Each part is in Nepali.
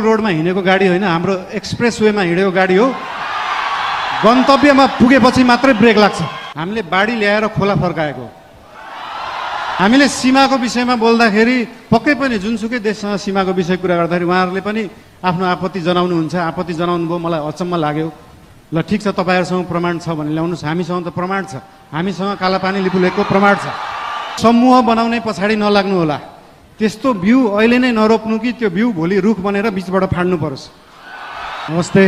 रोडमा हिँडेको गाडी होइन, हाम्रो एक्सप्रेस वेमा हिँडेको गाडी हो। गन्तव्यमा पुगेपछि मात्रै ब्रेक लाग्छ। हामीले बाढी ल्याएर खोला फर्काएको। हामीले सीमाको विषयमा बोल्दाखेरि पक्कै पनि जुनसुकै देशसँग सीमाको विषय कुरा गर्दाखेरि उहाँहरूले पनि आफ्नो आपत्ति जनाउनुहुन्छ। आपत्ति जनाउनु भयो, मलाई अचम्म लाग्यो। ल ठिक छ, तपाईँहरूसँग प्रमाण छ भने ल्याउनुहोस्। हामीसँग त प्रमाण छ, हामीसँग कालापानी लिपुलेखको प्रमाण छ। समूह बनाउने पछाडि नलाग्नु होला। त्यस्तो बिउ अहिले नै नरोप्नु कि त्यो बिउ भोलि रुख बनेर बिचबाट फाड्नु परोस्। नमस्ते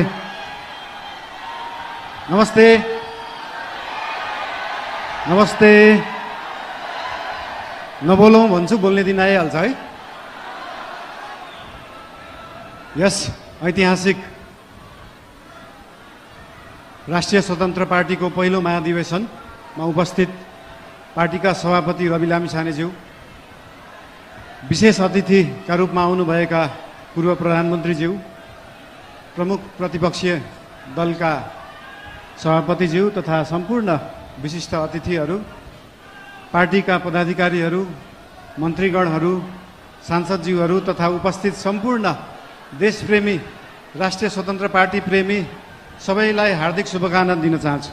नमस्ते नमस्ते। नबोलौँ भन्छु, बोल्ने दिन आइहाल्छ है। यस ऐतिहासिक राष्ट्रिय स्वतन्त्र पार्टीको पहिलो महाधिवेशनमा उपस्थित पार्टीका सभापति रवि लामिछानेज्यू, विशेष अतिथिका रूपमा आउनुभएका पूर्व प्रधानमन्त्रीज्यू, प्रमुख प्रतिपक्षीय दलका सभापतिज्यू तथा सम्पूर्ण विशिष्ट अतिथिहरू, पार्टीका पदाधिकारीहरू, मन्त्रीगणहरू, सांसदज्यूहरू तथा उपस्थित सम्पूर्ण देशप्रेमी राष्ट्रिय स्वतन्त्र पार्टी प्रेमी सबैलाई हार्दिक शुभकामना दिन चाहन्छु।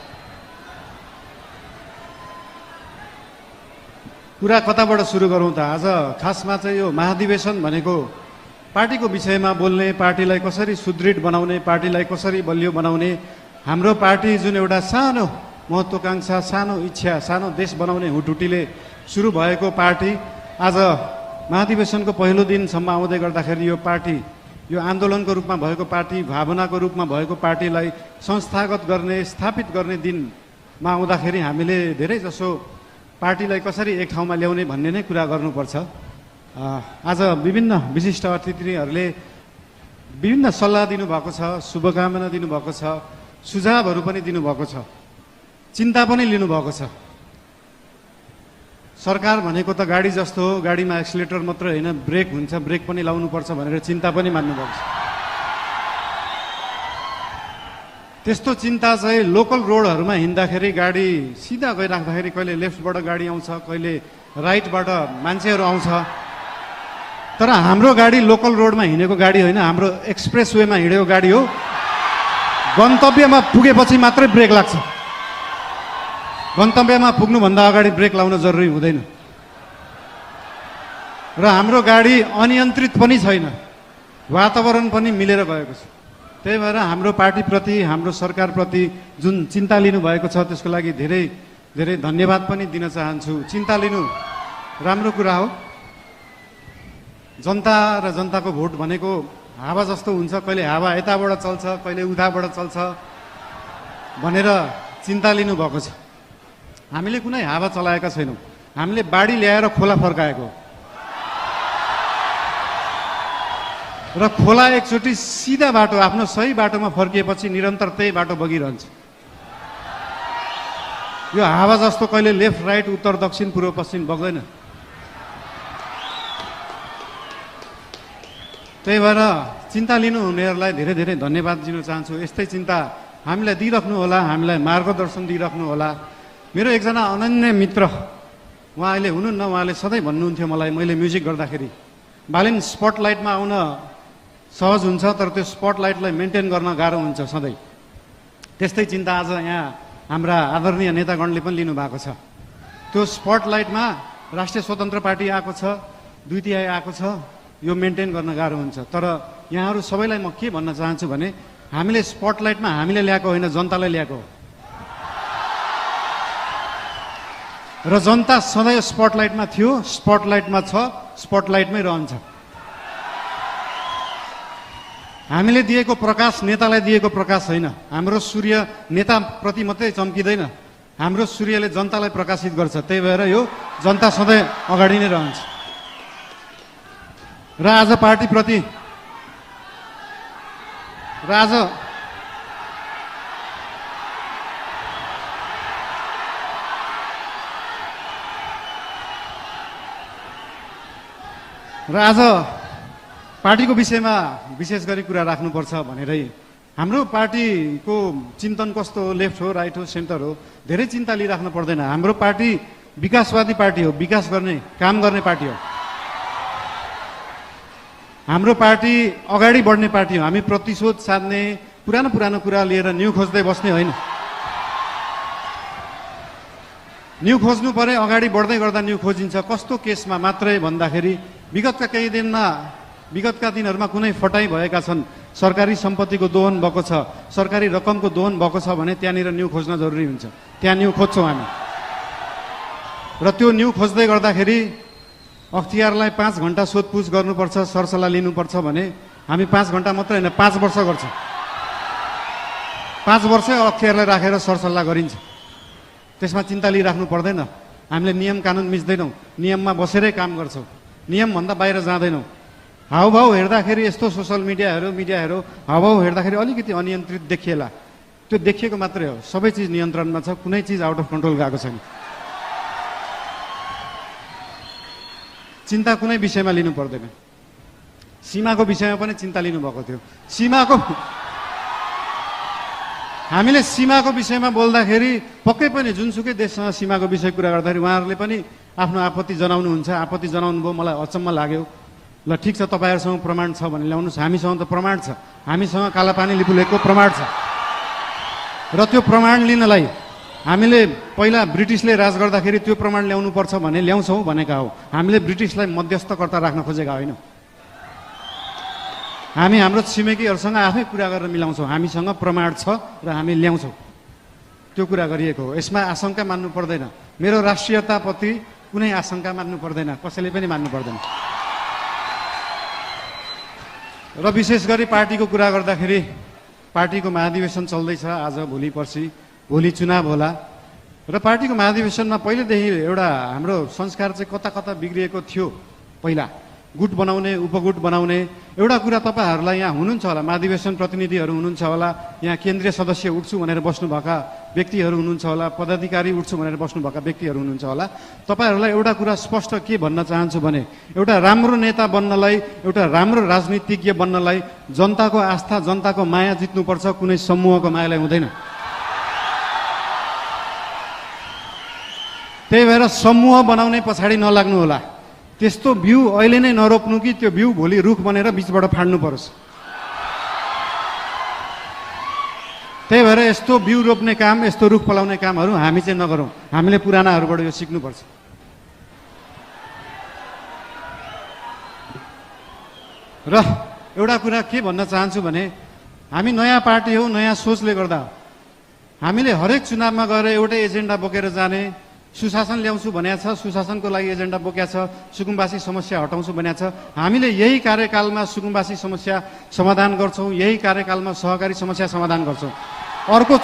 कुरा कताबाट सुरु गरौँ त? आज खासमा चाहिँ यो महाधिवेशन भनेको पार्टीको विषयमा बोल्ने, पार्टीलाई कसरी सुदृढ बनाउने, पार्टीलाई कसरी बलियो बनाउने, हाम्रो पार्टी जुन एउटा सानो महत्त्वाकांक्षा, सानो इच्छा, सानो देश बनाउने हुटुटीले सुरु भएको पार्टी आज महाधिवेशनको पहिलो दिनसम्म आउँदै गर्दाखेरि यो पार्टी, यो आन्दोलनको रूपमा भएको पार्टी, भावनाको रूपमा भएको पार्टीलाई संस्थागत गर्ने, स्थापित गर्ने दिनमा आउँदाखेरि हामीले धेरै जसो पार्टीलाई कसरी एक ठाउँमा ल्याउने भन्ने नै कुरा गर्नुपर्छ। आज विभिन्न विशिष्ट अतिथिहरूले विभिन्न सल्लाह दिनुभएको छ, शुभकामना दिनुभएको छ, सुझावहरू पनि दिनुभएको छ, चिन्ता पनि लिनुभएको छ। सरकार भनेको त गाडी जस्तो हो, गाडीमा एक्सिलेटर मात्र होइन, ब्रेक हुन्छ, ब्रेक पनि लाउनुपर्छ भनेर चिन्ता पनि मान्नुभएको छ। त्यस्तो चिन्ता चाहिँ लोकल रोडहरूमा हिँड्दाखेरि गाडी सिधा गइराख्दाखेरि कहिले लेफ्टबाट गाडी आउँछ, कहिले राइटबाट मान्छेहरू आउँछ। तर हाम्रो गाडी लोकल रोडमा हिँडेको गाडी होइन, हाम्रो एक्सप्रेस वेमा हिँडेको गाडी हो। गन्तव्यमा पुगेपछि मात्रै ब्रेक लाग्छ। गन्तव्यमा पुग्नुभन्दा अगाडि ब्रेक लाउन जरुरी हुँदैन। र हाम्रो गाडी अनियन्त्रित पनि छैन, वातावरण पनि मिलेर गएको छ। त्यही भएर हाम्रो पार्टीप्रति, हाम्रो सरकारप्रति जुन चिन्ता लिनुभएको छ त्यसको लागि धेरै धेरै धन्यवाद पनि दिन चाहन्छु। चिन्ता लिनु राम्रो कुरा हो। जनता र जनताको भोट भनेको हावा जस्तो हुन्छ, कहिले हावा यताबाट चल्छ, कहिले उताबाट चल्छ भनेर चिन्ता लिनुभएको छ। हामीले कुनै हावा चलाएका छैनौँ, हामीले बाढी ल्याएर खोला फर्काएको र खोला एकचोटि सिधा बाटो, आफ्नो सही बाटोमा फर्किएपछि निरन्तर त्यही बाटो बगिरहन्छ। यो हावा जस्तो कहिले लेफ्ट राइट, उत्तर दक्षिण, पूर्व पश्चिम बग्दैन। त्यही भएर चिन्ता लिनुहुनेहरूलाई धेरै धेरै धन्यवाद दिन चाहन्छु। यस्तै चिन्ता हामीलाई दिइराख्नु होला, हामीलाई मार्गदर्शन दिइराख्नु होला। मेरो एकजना अनन्य मित्र, उहाँ अहिले हुनुहुन्न, उहाँले सधैँ भन्नुहुन्थ्यो मलाई, मैले म्युजिक गर्दाखेरि, बालिन स्पटलाइटमा आउन सहज हुन्छ तर त्यो स्पटलाइटलाई मेन्टेन गर्न गाह्रो हुन्छ सधैँ। त्यस्तै चिन्ता आज यहाँ हाम्रा आदरणीय नेतागणले पनि लिनुभएको छ। त्यो स्पटलाइटमा राष्ट्रिय स्वतन्त्र पार्टी आएको छ, 2 तिहाई आएको छ, यो मेन्टेन गर्न गाह्रो हुन्छ। तर यहाँहरू सबैलाई म के भन्न चाहन्छु भने हामीले स्पटलाइटमा हामीले ल्याएको होइन, जनतालाई ल्याएको हो। र जनता सधैँ स्पटलाइटमा थियो, स्पटलाइटमा छ, स्पटलाइटमै रहन्छ। हामीले दिएको प्रकाश नेतालाई दिएको प्रकाश होइन। हाम्रो सूर्य नेताप्रति मात्रै चम्किँदैन, हाम्रो सूर्यले जनतालाई प्रकाशित गर्छ। त्यही भएर यो जनता सधैँ अगाडि नै रहन्छ। र आज पार्टीप्रति आज पार्टीको विषयमा विशेष गरी कुरा राख्नुपर्छ भनेरै हाम्रो पार्टीको चिन्तन कस्तो हो, लेफ्ट हो, राइट हो, सेन्टर हो, धेरै चिन्ता लिइराख्नु पर्दैन। हाम्रो पार्टी विकासवादी पार्टी हो, विकास गर्ने, काम गर्ने पार्टी हो। हाम्रो पार्टी अगाडि बढ्ने पार्टी हो। हामी प्रतिशोध साध्ने, पुरानो पुरानो कुरा लिएर न्यू खोज्दै बस्ने होइन। न्यू खोज्नु परे अगाडि बढ्दै गर्दा न्यू खोजिन्छ। कस्तो केसमा मात्रै भन्दाखेरि विगतका दिनहरूमा कुनै फटाइ भएका छन्, सरकारी सम्पत्तिको दोहन भएको छ, सरकारी रकमको दोहन भएको छ भने त्यहाँनिर न्यू खोज्न जरुरी हुन्छ। त्यहाँ न्यू खोज्छौँ हामी। र त्यो न्यू खोज्दै गर्दाखेरि अख्तियारलाई 5 घण्टा सोधपुछ गर्नुपर्छ, सरसल्लाह लिनुपर्छ भने हामी 5 घण्टा मात्रै होइन 5 वर्ष गर्छौँ। 5 वर्षै अख्तियारलाई राखेर सरसल्लाह गरिन्छ। त्यसमा चिन्ता लिइराख्नु पर्दैन। हामीले नियम कानुन मिच्दैनौँ, नियममा बसेरै काम गर्छौँ, नियमभन्दा बाहिर जाँदैनौँ। हाउभाउ हेर्दाखेरि यस्तो सोसल मिडियाहरू हाउभाउ हेर्दाखेरि अलिकति अनियन्त्रित देखिएला, त्यो देखिएको मात्रै हो। सबै चिज नियन्त्रणमा छ, कुनै चिज आउट अफ कन्ट्रोल गएको छैन। चिन्ता कुनै विषयमा लिनु पर्दैन। सीमाको विषयमा पनि चिन्ता लिनुभएको थियो। हामीले सीमाको विषयमा बोल्दाखेरि पक्कै पनि जुनसुकै देशसँग सीमाको विषय कुरा गर्दाखेरि उहाँहरूले पनि आफ्नो आपत्ति जनाउनुहुन्छ। आपत्ति जनाउनु भयो, मलाई अचम्म लाग्यो। ल ठिक छ, तपाईँहरूसँग प्रमाण छ भने ल्याउनुहोस्। हामीसँग त प्रमाण छ, हामीसँग कालापानी लिपुलेखको प्रमाण छ। र त्यो प्रमाण लिनलाई हामीले पहिला ब्रिटिसले राज गर्दाखेरि त्यो प्रमाण ल्याउनु पर्छ भने ल्याउँछौँ भनेका हो। हामीले ब्रिटिसलाई मध्यस्थकर्ता राख्न खोजेका होइनौँ। हामी हाम्रो छिमेकीहरूसँग आफै कुरा गरेर मिलाउँछौँ। हामीसँग प्रमाण छ र हामी ल्याउँछौँ, त्यो कुरा गरिएको हो। यसमा आशंका मान्नु पर्दैन। मेरो राष्ट्रियताप्रति कुनै आशंका मान्नु पर्दैन, कसैले पनि मान्नु पर्दैन। र विशेष गरी पार्टीको कुरा गर्दाखेरि पार्टीको महाधिवेशन चल्दैछ। आज भोलि पर्सि, भोलि चुनाव होला। र पार्टीको महाधिवेशनमा पहिलेदेखि एउटा हाम्रो संस्कार चाहिँ कता कता बिग्रिएको थियो। पहिला गुट बनाउने, उपगुट बनाउने एउटा कुरा तपाईँहरूलाई यहाँ हुनुहुन्छ होला, महाधिवेशन प्रतिनिधिहरू हुनुहुन्छ होला, यहाँ केन्द्रीय सदस्य उठ्छु भनेर बस्नुभएका व्यक्तिहरू हुनुहुन्छ होला, पदाधिकारी उठ्छु भनेर बस्नुभएका व्यक्तिहरू हुनुहुन्छ होला। तपाईँहरूलाई एउटा कुरा स्पष्ट के भन्न चाहन्छु भने एउटा राम्रो नेता बन्नलाई, एउटा राम्रो राजनीतिज्ञ बन्नलाई जनताको आस्था, जनताको माया जित्नुपर्छ, कुनै समूहको मायालाई हुँदैन। त्यही भएर समूह बनाउने पछाडि नलाग्नु होला। त्यस्तो बिउ अहिले नै नरोप्नु कि त्यो बिउ भोलि रुख बनेर बिचबाट फाड्नु परोस्। त्यही भएर यस्तो बिउ रोप्ने काम, यस्तो रुख फलाउने कामहरू हामी चाहिँ नगरौँ। हामीले पुरानाहरूबाट यो सिक्नुपर्छ। र एउटा कुरा के भन्न चाहन्छु भने हामी नयाँ पार्टी हो, नयाँ सोचले गर्दा हामीले हरेक चुनावमा गएर एउटै एजेन्डा बोकेर जाने, सुशासन ल्याउँछु भनेको छ, सुशासनको लागि एजेन्डा बोकेको छ, सुकुम्बासी समस्या हटाउँछु भनेको छ। हामीले यही कार्यकालमा सुकुम्बासी समस्या समाधान गर्छौँ, यही कार्यकालमा सहकारी समस्या समाधान गर्छौँ। अर्को